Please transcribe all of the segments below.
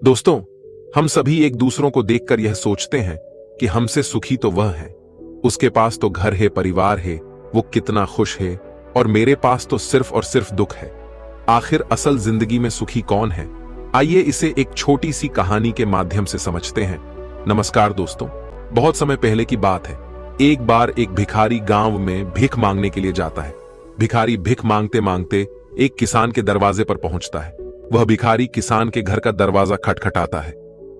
दोस्तों, हम सभी एक दूसरों को देखकर यह सोचते हैं कि हमसे सुखी तो वह है, उसके पास तो घर है, परिवार है, वो कितना खुश है, और मेरे पास तो सिर्फ और सिर्फ दुख है। आखिर असल जिंदगी में सुखी कौन है? आइए इसे एक छोटी सी कहानी के माध्यम से समझते हैं। नमस्कार दोस्तों, बहुत समय पहले की बात है। एक बार एक भिखारी गांव में भीख मांगने के लिए जाता है। भिखारी भीख मांगते मांगते एक किसान के दरवाजे पर पहुंचता है। वह भिखारी किसान के घर का दरवाजा खटखटाता है,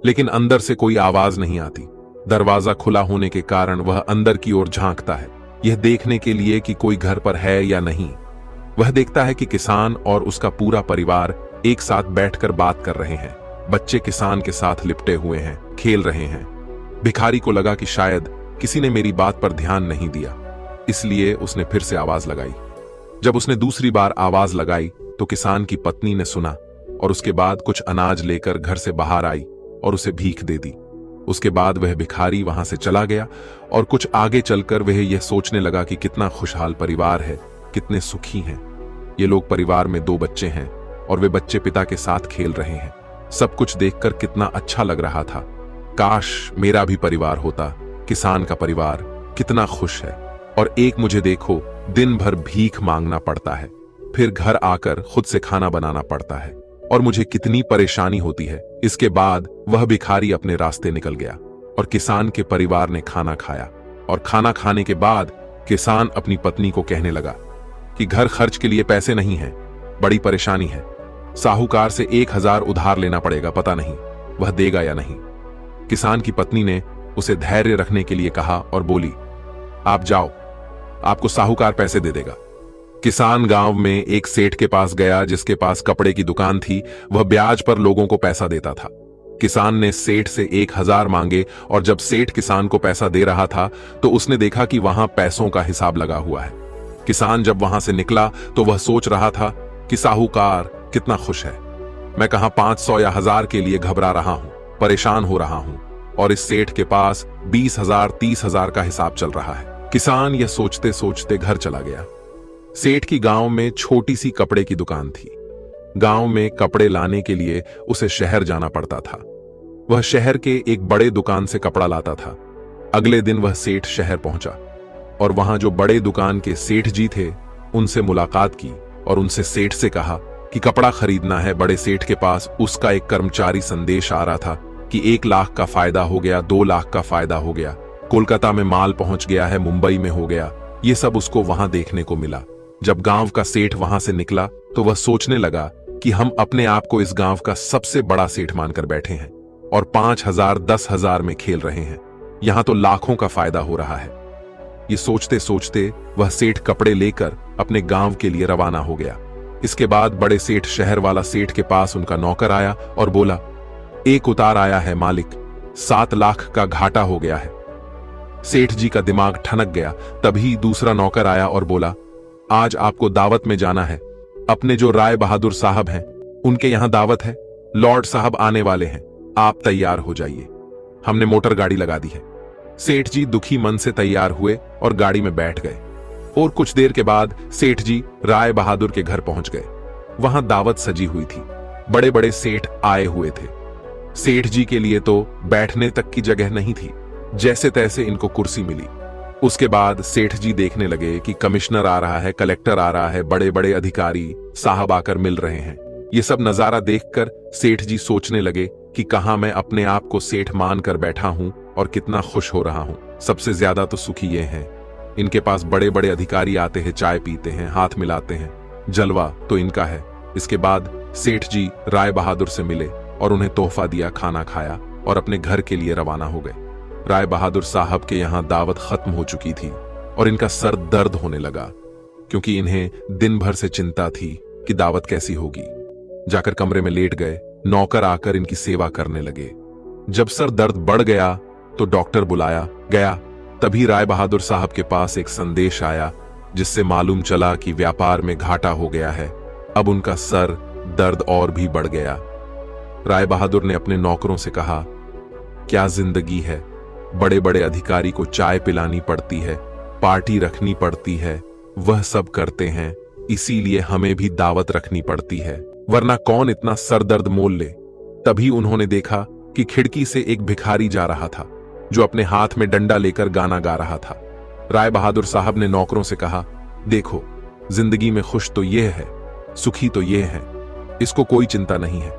लेकिन अंदर से कोई आवाज नहीं आती। दरवाजा खुला होने के कारण वह अंदर की ओर झांकता है, यह देखने के लिए कि कोई घर पर है या नहीं। वह देखता है कि किसान और उसका पूरा परिवार एक साथ बैठकर बात कर रहे हैं। बच्चे किसान के साथ लिपटे हुए हैं, खेल रहे हैं। भिखारी को लगा कि शायद किसी ने मेरी बात पर ध्यान नहीं दिया, इसलिए उसने फिर से आवाज लगाई। जब उसने दूसरी बार आवाज लगाई तो किसान की पत्नी ने सुना और उसके बाद कुछ अनाज लेकर घर से बाहर आई और उसे भीख दे दी। उसके बाद वह भिखारी वहां से चला गया और कुछ आगे चलकर वह यह सोचने लगा कि कितना खुशहाल परिवार है, कितने सुखी हैं ये लोग। परिवार में 2 बच्चे हैं और वे बच्चे पिता के साथ खेल रहे हैं। सब कुछ देखकर कितना अच्छा लग रहा था। काश मेरा भी परिवार होता। किसान का परिवार कितना खुश है, और एक मुझे देखो, दिन भर भीख मांगना पड़ता है, फिर घर आकर खुद से खाना बनाना पड़ता है, और मुझे कितनी परेशानी होती है। इसके बाद वह भिखारी अपने रास्ते निकल गया और किसान के परिवार ने खाना खाया। और खाना खाने के बाद किसान अपनी पत्नी को कहने लगा कि घर खर्च के लिए पैसे नहीं हैं, बड़ी परेशानी है। साहूकार से 1000 उधार लेना पड़ेगा, पता नहीं वह देगा या नहीं। किसान की पत्नी ने उसे धैर्य रखने के लिए कहा और बोली, आप जाओ, आपको साहूकार पैसे दे देगा। किसान गांव में एक सेठ के पास गया जिसके पास कपड़े की दुकान थी। वह ब्याज पर लोगों को पैसा देता था। किसान ने सेठ से 1000 मांगे, और जब सेठ किसान को पैसा दे रहा था तो उसने देखा कि वहां पैसों का हिसाब लगा हुआ है। किसान जब वहां से निकला तो वह सोच रहा था कि साहूकार कितना खुश है। मैं कहां 500 या 1000 के लिए घबरा रहा हूं, परेशान हो रहा हूं, और इस सेठ के पास 20,000 30,000 का हिसाब चल रहा है। किसान यह सोचते सोचते घर चला गया। सेठ की गांव में छोटी सी कपड़े की दुकान थी। गांव में कपड़े लाने के लिए उसे शहर जाना पड़ता था। वह शहर के एक बड़े दुकान से कपड़ा लाता था। अगले दिन वह सेठ शहर पहुंचा और वहां जो बड़े दुकान के सेठ जी थे उनसे मुलाकात की और उनसे सेठ से कहा कि कपड़ा खरीदना है। बड़े सेठ के पास उसका एक कर्मचारी संदेश आ रहा था कि 1 लाख का फायदा हो गया, 2 लाख का फायदा हो गया, कोलकाता में माल पहुंच गया है, मुंबई में हो गया। ये सब उसको वहां देखने को मिला। जब गांव का सेठ वहां से निकला तो वह सोचने लगा कि हम अपने आप को इस गांव का सबसे बड़ा सेठ मानकर बैठे हैं और 5000 10,000 में खेल रहे हैं। यहां तो लाखों का फायदा हो रहा है। ये सोचते सोचते वह सेठ कपड़े लेकर अपने गांव के लिए रवाना हो गया। इसके बाद बड़े सेठ शहर वाला सेठ के पास उनका नौकर आया और बोला, एक उतार आया है मालिक, 7 लाख का घाटा हो गया है। सेठ जी का दिमाग ठनक गया। तभी दूसरा नौकर आया और बोला, आज आपको दावत में जाना है। अपने जो राय बहादुर साहब हैं उनके यहां दावत है। लॉर्ड साहब आने वाले हैं, आप तैयार हो जाइए। हमने मोटर गाड़ी लगा दी है। सेठ जी दुखी मन से तैयार हुए और गाड़ी में बैठ गए, और कुछ देर के बाद सेठ जी राय बहादुर के घर पहुंच गए। वहां दावत सजी हुई थी, बड़े बड़े सेठ आए हुए थे। सेठ जी के लिए तो बैठने तक की जगह नहीं थी, जैसे तैसे इनको कुर्सी मिली। उसके बाद सेठ जी देखने लगे कि कमिश्नर आ रहा है, कलेक्टर आ रहा है, बड़े बड़े अधिकारी साहब आकर मिल रहे हैं। ये सब नजारा देखकर सेठ जी सोचने लगे कि कहां मैं अपने आप को सेठ मानकर बैठा हूं और कितना खुश हो रहा हूं। सबसे ज्यादा तो सुखी ये हैं, इनके पास बड़े बड़े अधिकारी आते हैं, चाय पीते हैं, हाथ मिलाते हैं, जलवा तो इनका है। इसके बाद सेठ जी राय बहादुर से मिले और उन्हें तोहफा दिया, खाना खाया और अपने घर के लिए रवाना हो गए। राय बहादुर साहब के यहां दावत खत्म हो चुकी थी और इनका सर दर्द होने लगा, क्योंकि इन्हें दिन भर से चिंता थी कि दावत कैसी होगी। जाकर कमरे में लेट गए। नौकर आकर इनकी सेवा करने लगे। जब सर दर्द बढ़ गया तो डॉक्टर बुलाया गया। तभी राय बहादुर साहब के पास एक संदेश आया जिससे मालूम चला कि व्यापार में घाटा हो गया है। अब उनका सर दर्द और भी बढ़ गया। राय बहादुर ने अपने नौकरों से कहा, क्या जिंदगी है, बड़े बड़े अधिकारी को चाय पिलानी पड़ती है, पार्टी रखनी पड़ती है, वह सब करते हैं, इसीलिए हमें भी दावत रखनी पड़ती है, वरना कौन इतना सरदर्द मोल ले। तभी उन्होंने देखा कि खिड़की से एक भिखारी जा रहा था जो अपने हाथ में डंडा लेकर गाना गा रहा था। राय बहादुर साहब ने नौकरों से कहा, देखो, जिंदगी में खुश तो ये है, सुखी तो ये है, इसको कोई चिंता नहीं है,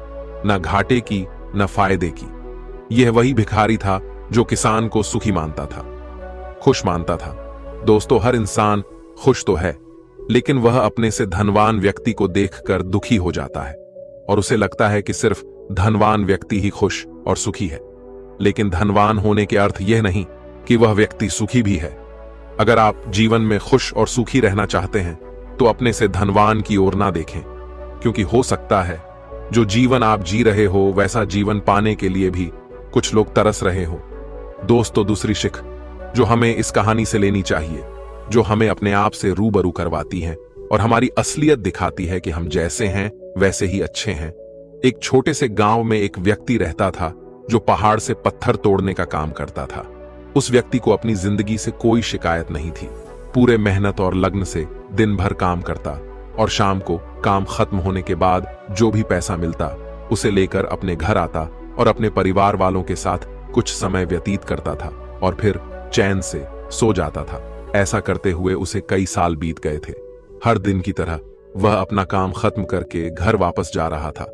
न घाटे की न फायदे की। यह वही भिखारी था जो किसान को सुखी मानता था, खुश मानता था। दोस्तों, हर इंसान खुश तो है, लेकिन वह अपने से धनवान व्यक्ति को देखकर दुखी हो जाता है और उसे लगता है कि सिर्फ धनवान व्यक्ति ही खुश और सुखी है। लेकिन धनवान होने के अर्थ यह नहीं कि वह व्यक्ति सुखी भी है। अगर आप जीवन में खुश और सुखी रहना चाहते हैं तो अपने से धनवान की ओर ना देखें, क्योंकि हो सकता है जो जीवन आप जी रहे हो वैसा जीवन पाने के लिए भी कुछ लोग तरस रहे हो। दोस्तों, दूसरी शिख जो हमें इस कहानी से लेनी चाहिए, जो हमें अपने आप से रूबरू करवाती है और हमारी असलियत दिखाती है कि हम जैसे हैं वैसे ही अच्छे हैं। एक छोटे से गांव में एक व्यक्ति रहता था जो पहाड़ से पत्थर तोड़ने का काम करता था। उस व्यक्ति को अपनी जिंदगी से कोई शिकायत नहीं थी। पूरे मेहनत और लगन से दिन भर काम करता और शाम को काम खत्म होने के बाद जो भी पैसा मिलता उसे लेकर अपने घर आता और अपने परिवार वालों के साथ कुछ समय व्यतीत करता था और फिर चैन से सो जाता था। ऐसा करते हुए उसे कई साल बीत गए थे। हर दिन की तरह वह अपना काम खत्म करके घर वापस जा रहा था।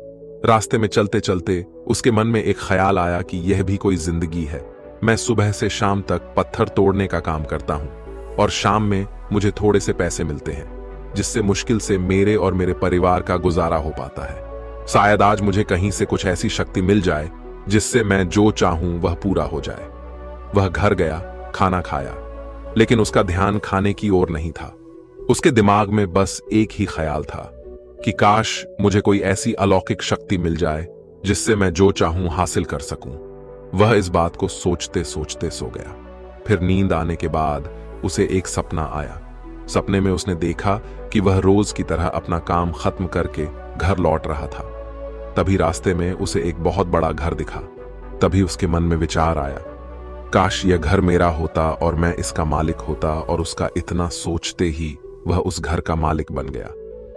रास्ते में चलते चलते उसके मन में एक ख्याल आया कि यह भी कोई जिंदगी है। मैं सुबह से शाम तक पत्थर तोड़ने का काम करता हूं और शाम में मुझे थोड़े से पैसे मिलते हैं, जिससे मुश्किल से मेरे और मेरे परिवार का गुजारा हो पाता है। शायद आज मुझे कहीं से कुछ ऐसी शक्ति मिल जाए जिससे मैं जो चाहूं वह पूरा हो जाए। वह घर गया, खाना खाया, लेकिन उसका ध्यान खाने की ओर नहीं था। उसके दिमाग में बस एक ही ख्याल था कि काश मुझे कोई ऐसी अलौकिक शक्ति मिल जाए जिससे मैं जो चाहूं हासिल कर सकूं। वह इस बात को सोचते सोचते सो गया। फिर नींद आने के बाद उसे एक सपना आया। सपने में उसने देखा कि वह रोज की तरह अपना काम खत्म करके घर लौट रहा था। तभी रास्ते में उसे एक बहुत बड़ा घर दिखा। तभी उसके मन में विचार आया, काश यह घर मेरा होता और मैं इसका मालिक होता। और उसका इतना सोचते ही वह उस घर का मालिक बन गया।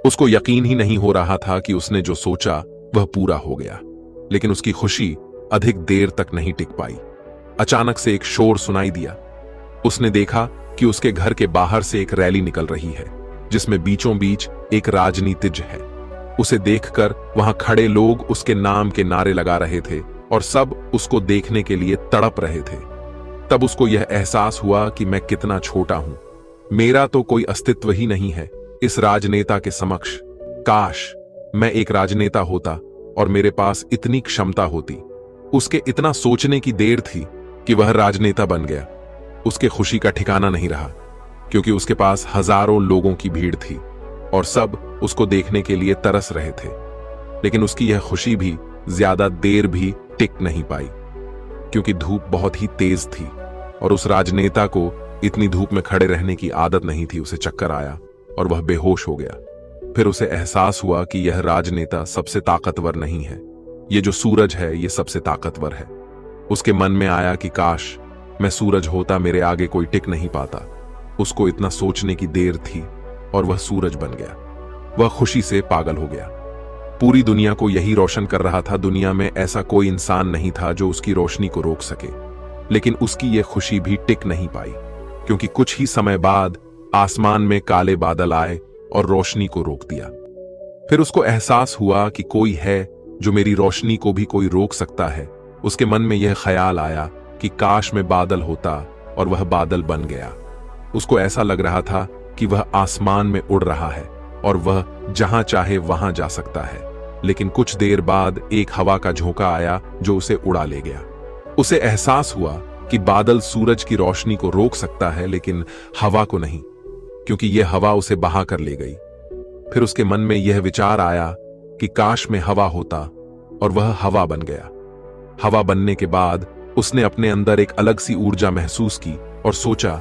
उसको यकीन ही नहीं हो रहा था कि उसने जो सोचा वह पूरा हो गया, लेकिन उसकी खुशी अधिक देर तक नहीं टिक पाई। अचानक से एक शोर सुनाई दिया। उसने देखा कि उसके घर के बाहर से एक रैली निकल रही है जिसमें बीचों बीच एक राजनीतिज्ञ है। उसे देखकर वहां खड़े लोग उसके नाम के नारे लगा रहे थे और सब उसको देखने के लिए तड़प रहे थे। तब उसको यह एहसास हुआ कि मैं कितना छोटा हूं, मेरा तो कोई अस्तित्व ही नहीं है इस राजनेता के समक्ष। काश मैं एक राजनेता होता और मेरे पास इतनी क्षमता होती। उसके इतना सोचने की देर थी कि वह राजनेता बन गया। उसके खुशी का ठिकाना नहीं रहा, क्योंकि उसके पास हजारों लोगों की भीड़ थी और सब उसको देखने के लिए तरस रहे थे। लेकिन उसकी यह खुशी भी ज्यादा देर भी टिक नहीं पाई, क्योंकि धूप बहुत ही तेज थी और उस राजनेता को इतनी धूप में खड़े रहने की आदत नहीं थी। उसे चक्कर आया और वह बेहोश हो गया। फिर उसे एहसास हुआ कि यह राजनेता सबसे ताकतवर नहीं है, ये जो सूरज है ये सबसे ताकतवर है। उसके मन में आया कि काश मैं सूरज होता, मेरे आगे कोई टिक नहीं पाता। उसको इतना सोचने की देर थी और वह सूरज बन गया। वह खुशी से पागल हो गया। पूरी दुनिया को यही रोशन कर रहा था। दुनिया में ऐसा कोई इंसान नहीं था जो उसकी रोशनी को रोक सके। लेकिन उसकी यह खुशी भी टिक नहीं पाई, क्योंकि कुछ ही समय बाद आसमान में काले बादल आए और रोशनी को रोक दिया। फिर उसको एहसास हुआ कि कोई है जो मेरी रोशनी को भी कोई रोक सकता है। उसके मन में यह ख्याल आया कि काश मैं बादल होता, और वह बादल बन गया। उसको ऐसा लग रहा था कि वह आसमान में उड़ रहा है और वह जहां चाहे वहां जा सकता है। लेकिन कुछ देर बाद एक हवा का झोंका आया जो उसे उड़ा ले गया। उसे एहसास हुआ कि बादल सूरज की रोशनी को रोक सकता है, लेकिन हवा को नहीं, क्योंकि यह हवा उसे बहा कर ले गई। फिर उसके मन में यह विचार आया कि काश में हवा होता, और वह हवा बन गया। हवा बनने के बाद उसने अपने अंदर एक अलग सी ऊर्जा महसूस की और सोचा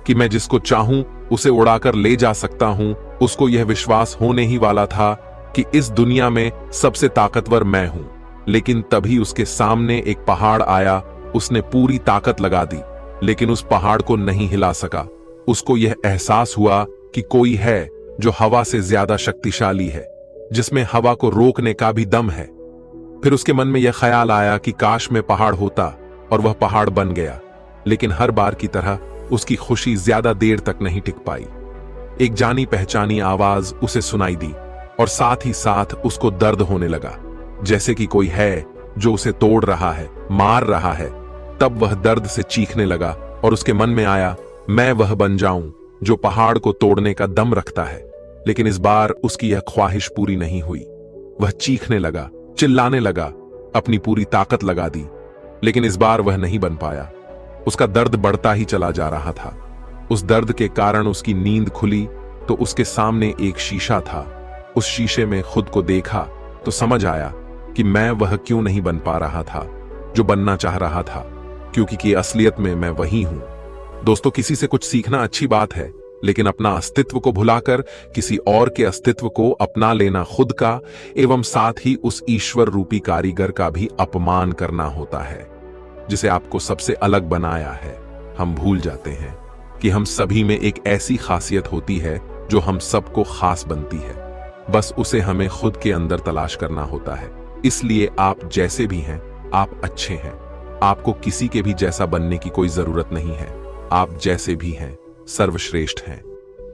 कि मैं जिसको चाहूं उसे उड़ाकर ले जा सकता हूं। उसको यह विश्वास होने ही वाला था कि इस दुनिया में सबसे ताकतवर मैं हूं। लेकिन तभी उसके सामने एक पहाड़ आया। उसने पूरी ताकत लगा दी, लेकिन उस पहाड़ को नहीं हिला सका। उसको यह एहसास हुआ कि कोई है जो हवा से ज्यादा शक्तिशाली है, जिसमें हवा को रोकने का भी दम है। फिर उसके मन में यह ख्याल आया कि काश में पहाड़ होता और वह पहाड़ बन गया। लेकिन हर बार की तरह उसकी खुशी ज्यादा देर तक नहीं टिक पाई। एक जानी पहचानी आवाज उसे सुनाई दी और साथ ही साथ उसको दर्द होने लगा, जैसे कि कोई है जो उसे तोड़ रहा है, मार रहा है। तब वह दर्द से चीखने लगा और उसके मन में आया, मैं वह बन जाऊं जो पहाड़ को तोड़ने का दम रखता है। लेकिन इस बार उसकी यह ख्वाहिश पूरी नहीं हुई। वह चीखने लगा, चिल्लाने लगा, अपनी पूरी ताकत लगा दी, लेकिन इस बार वह नहीं बन पाया। उसका दर्द बढ़ता ही चला जा रहा था। उस दर्द के कारण उसकी नींद खुली तो उसके सामने एक शीशा था। उस शीशे में खुद को देखा तो समझ आया कि मैं वह क्यों नहीं बन पा रहा था जो बनना चाह रहा था, क्योंकि असलियत में मैं वही हूं। दोस्तों, किसी से कुछ सीखना अच्छी बात है, लेकिन अपना अस्तित्व को भुलाकर किसी और के अस्तित्व को अपना लेना खुद का एवं साथ ही उस ईश्वर रूपी कारीगर का भी अपमान करना होता है जिसे आपको सबसे अलग बनाया है। हम भूल जाते हैं कि हम सभी में एक ऐसी खासियत होती है जो हम सबको खास बनती है। बस उसे हमें खुद के अंदर तलाश करना होता है। इसलिए आप जैसे भी हैं, आप अच्छे हैं। आपको किसी के भी जैसा बनने की कोई जरूरत नहीं है। आप जैसे भी हैं, सर्वश्रेष्ठ हैं।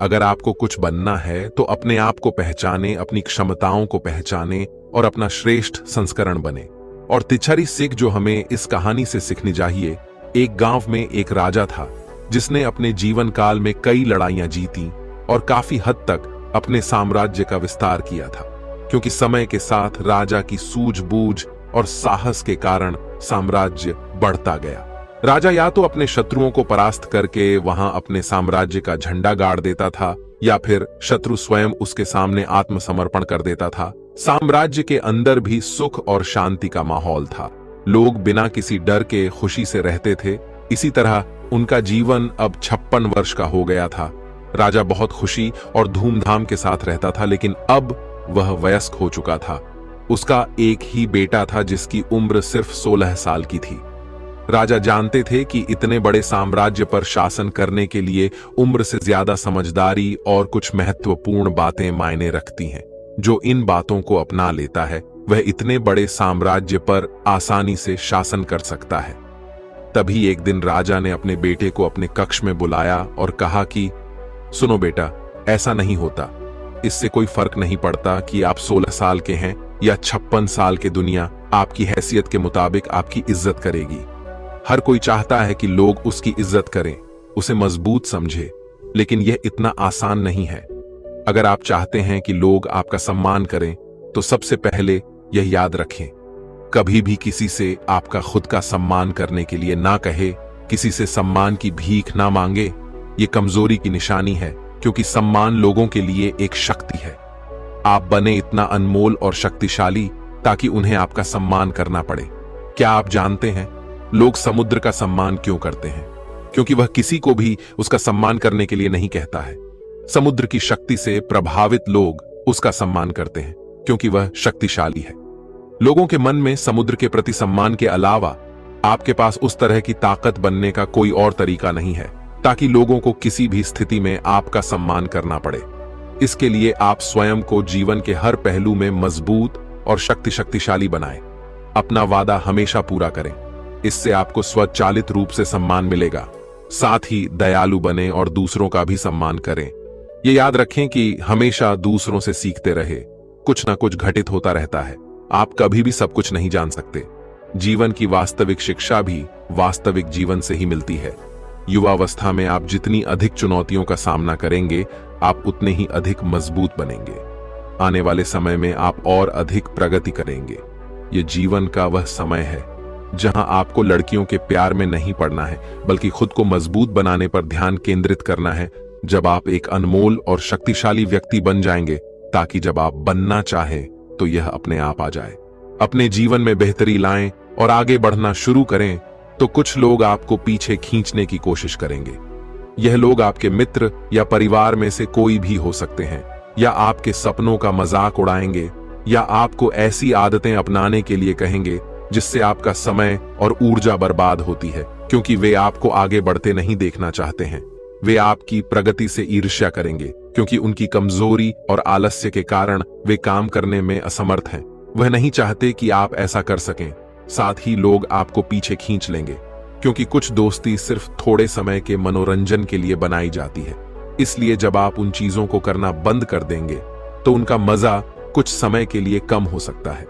अगर आपको कुछ बनना है तो अपने आप को पहचाने, अपनी क्षमताओं को पहचाने और अपना श्रेष्ठ संस्करण बने। और तिछरी सीख जो हमें इस कहानी से सीखनी चाहिए, एक गांव में एक राजा था जिसने अपने जीवन काल में कई लड़ाइयां जीती और काफी हद तक अपने साम्राज्य का विस्तार किया था, क्योंकि समय के साथ राजा की सूझबूझ और साहस के कारण साम्राज्य बढ़ता गया। राजा या तो अपने शत्रुओं को परास्त करके वहां अपने साम्राज्य का झंडा गाड़ देता था, या फिर शत्रु स्वयं उसके सामने आत्मसमर्पण कर देता था। साम्राज्य के अंदर भी सुख और शांति का माहौल था। लोग बिना किसी डर के खुशी से रहते थे। इसी तरह उनका जीवन अब 56 वर्ष का हो गया था। राजा बहुत खुशी और धूमधाम के साथ रहता था, लेकिन अब वह वयस्क हो चुका था। उसका एक ही बेटा था जिसकी उम्र सिर्फ 16 साल की थी। राजा जानते थे कि इतने बड़े साम्राज्य पर शासन करने के लिए उम्र से ज्यादा समझदारी और कुछ महत्वपूर्ण बातें मायने रखती हैं। जो इन बातों को अपना लेता है वह इतने बड़े साम्राज्य पर आसानी से शासन कर सकता है। तभी एक दिन राजा ने अपने बेटे को अपने कक्ष में बुलाया और कहा कि सुनो बेटा, ऐसा नहीं होता। इससे कोई फर्क नहीं पड़ता कि आप 16 साल के हैं या 56 साल के। दुनिया आपकी हैसियत के मुताबिक आपकी इज्जत करेगी। हर कोई चाहता है कि लोग उसकी इज्जत करें, उसे मजबूत समझे, लेकिन यह इतना आसान नहीं है। अगर आप चाहते हैं कि लोग आपका सम्मान करें तो सबसे पहले यह याद रखें, कभी भी किसी से आपका खुद का सम्मान करने के लिए ना कहे, किसी से सम्मान की भीख ना मांगे। ये कमजोरी की निशानी है, क्योंकि सम्मान लोगों के लिए एक शक्ति है। आप बने इतना अनमोल और शक्तिशाली ताकि उन्हें आपका सम्मान करना पड़े। क्या आप जानते हैं लोग समुद्र का सम्मान क्यों करते हैं? क्योंकि वह किसी को भी उसका सम्मान करने के लिए नहीं कहता है। समुद्र की शक्ति से प्रभावित लोग उसका सम्मान करते हैं क्योंकि वह शक्तिशाली है। लोगों के मन में समुद्र के प्रति सम्मान के अलावा आपके पास उस तरह की ताकत बनने का कोई और तरीका नहीं है ताकि लोगों को किसी भी स्थिति में आपका सम्मान करना पड़े। इसके लिए आप स्वयं को जीवन के हर पहलू में मजबूत और शक्तिशाली बनाएं। अपना वादा हमेशा पूरा करें, इससे आपको स्वचालित रूप से सम्मान मिलेगा। साथ ही दयालु बने और दूसरों का भी सम्मान करें। ये याद रखें कि हमेशा दूसरों से सीखते रहे। कुछ ना कुछ घटित होता रहता है। आप कभी भी सब कुछ नहीं जान सकते। जीवन की वास्तविक शिक्षा भी वास्तविक जीवन से ही मिलती है। युवावस्था में आप जितनी अधिक चुनौतियों का सामना करेंगे, आप उतने ही अधिक मजबूत बनेंगे। आने वाले समय में आप और अधिक प्रगति करेंगे। ये जीवन का वह समय है जहां आपको लड़कियों के प्यार में नहीं पड़ना है, बल्कि खुद को मजबूत बनाने पर ध्यान केंद्रित करना है। जब आप एक अनमोल और शक्तिशाली व्यक्ति बन जाएंगे, ताकि जब आप बनना चाहें तो यह अपने आप आ जाए। अपने जीवन में बेहतरी लाएं और आगे बढ़ना शुरू करें तो कुछ लोग आपको पीछे खींचने की कोशिश करेंगे। यह लोग आपके मित्र या परिवार में से कोई भी हो सकते हैं, या आपके सपनों का मजाक उड़ाएंगे, या आपको ऐसी आदतें अपनाने के लिए कहेंगे जिससे आपका समय और ऊर्जा बर्बाद होती है, क्योंकि वे आपको आगे बढ़ते नहीं देखना चाहते हैं। वे आपकी प्रगति से ईर्ष्या करेंगे क्योंकि उनकी कमजोरी और आलस्य के कारण वे काम करने में असमर्थ हैं। वह नहीं चाहते कि आप ऐसा कर सकें। साथ ही लोग आपको पीछे खींच लेंगे, क्योंकि कुछ दोस्ती सिर्फ थोड़े समय के मनोरंजन के लिए बनाई जाती है। इसलिए जब आप उन चीजों को करना बंद कर देंगे तो उनका मजा कुछ समय के लिए कम हो सकता है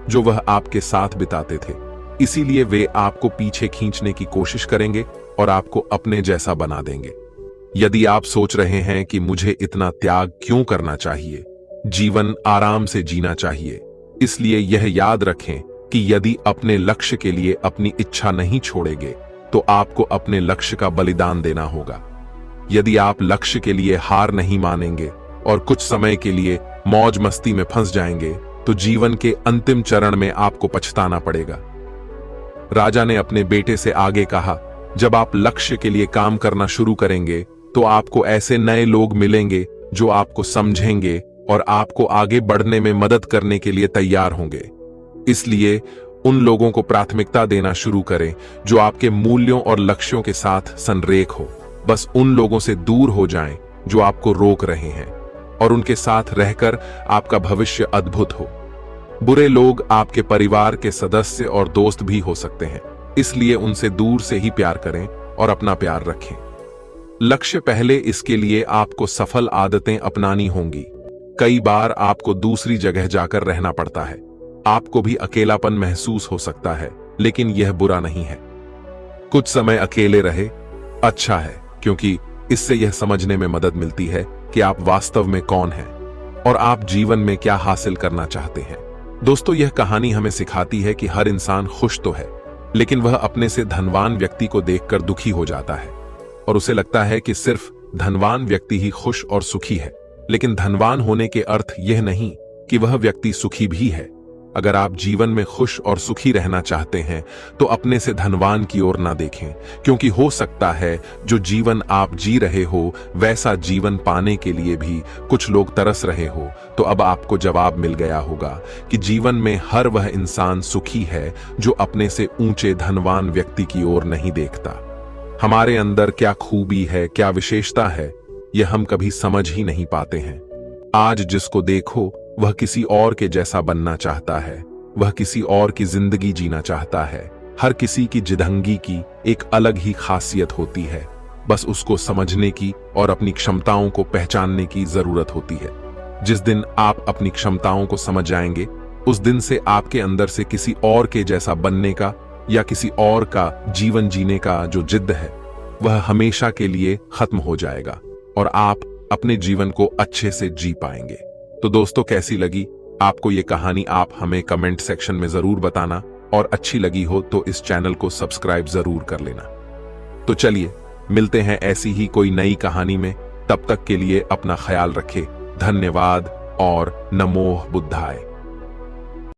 जो वह आपके साथ बिताते थे। इसीलिए वे आपको पीछे खींचने की कोशिश करेंगे और आपको अपने जैसा बना देंगे। यदि आप सोच रहे हैं कि मुझे इतना त्याग क्यों करना चाहिए, जीवन आराम से जीना चाहिए, इसलिए यह याद रखें कि यदि अपने लक्ष्य के लिए अपनी इच्छा नहीं छोड़ेंगे तो आपको अपने लक्ष्य का बलिदान देना होगा। यदि आप लक्ष्य के लिए हार नहीं मानेंगे और कुछ समय के लिए मौज मस्ती में फंस जाएंगे तो जीवन के अंतिम चरण में आपको पछताना पड़ेगा। राजा ने अपने बेटे से आगे कहा, जब आप लक्ष्य के लिए काम करना शुरू करेंगे तो आपको ऐसे नए लोग मिलेंगे जो आपको समझेंगे और आपको आगे बढ़ने में मदद करने के लिए तैयार होंगे। इसलिए उन लोगों को प्राथमिकता देना शुरू करें जो आपके मूल्यों और लक्ष्यों के साथ संरेख हो। बस उन लोगों से दूर हो जाएं जो आपको रोक रहे हैं और उनके साथ रहकर आपका भविष्य अद्भुत हो। बुरे लोग आपके परिवार के सदस्य और दोस्त भी हो सकते हैं, इसलिए उनसे दूर से ही प्यार करें और अपना प्यार रखें। लक्ष्य पहले, इसके लिए आपको सफल आदतें अपनानी होंगी। कई बार आपको दूसरी जगह जाकर रहना पड़ता है। आपको भी अकेलापन महसूस हो सकता है, लेकिन यह बुरा नहीं है। कुछ समय अकेले रहे अच्छा है, क्योंकि इससे यह समझने में मदद मिलती है कि आप वास्तव में कौन हैं और आप जीवन में क्या हासिल करना चाहते हैं। दोस्तों, यह कहानी हमें सिखाती है कि हर इंसान खुश तो है, लेकिन वह अपने से धनवान व्यक्ति को देखकर दुखी हो जाता है और उसे लगता है कि सिर्फ धनवान व्यक्ति ही खुश और सुखी है। लेकिन धनवान होने के अर्थ यह नहीं कि वह व्यक्ति सुखी भी है। अगर आप जीवन में खुश और सुखी रहना चाहते हैं तो अपने से धनवान की ओर ना देखें, क्योंकि हो सकता है जो जीवन आप जी रहे हो वैसा जीवन पाने के लिए भी कुछ लोग तरस रहे हो। तो अब आपको जवाब मिल गया होगा कि जीवन में हर वह इंसान सुखी है जो अपने से ऊंचे धनवान व्यक्ति की ओर नहीं देखता। हमारे अंदर क्या खूबी है, क्या विशेषता है, यह हम कभी समझ ही नहीं पाते हैं। आज जिसको देखो वह किसी और के जैसा बनना चाहता है, वह किसी और की जिंदगी जीना चाहता है। हर किसी की जिदंगी की एक अलग ही खासियत होती है, बस उसको समझने की और अपनी क्षमताओं को पहचानने की जरूरत होती है। जिस दिन आप अपनी क्षमताओं को समझ जाएंगे, उस दिन से आपके अंदर से किसी और के जैसा बनने का या किसी और का जीवन जीने का जो जिद्द है वह हमेशा के लिए खत्म हो जाएगा और आप अपने जीवन को अच्छे से जी पाएंगे। तो दोस्तों, कैसी लगी आपको ये कहानी, आप हमें कमेंट सेक्शन में जरूर बताना, और अच्छी लगी हो तो इस चैनल को सब्सक्राइब जरूर कर लेना। तो चलिए मिलते हैं ऐसी ही कोई नई कहानी में। तब तक के लिए अपना ख्याल रखें। धन्यवाद और नमो बुद्धाय।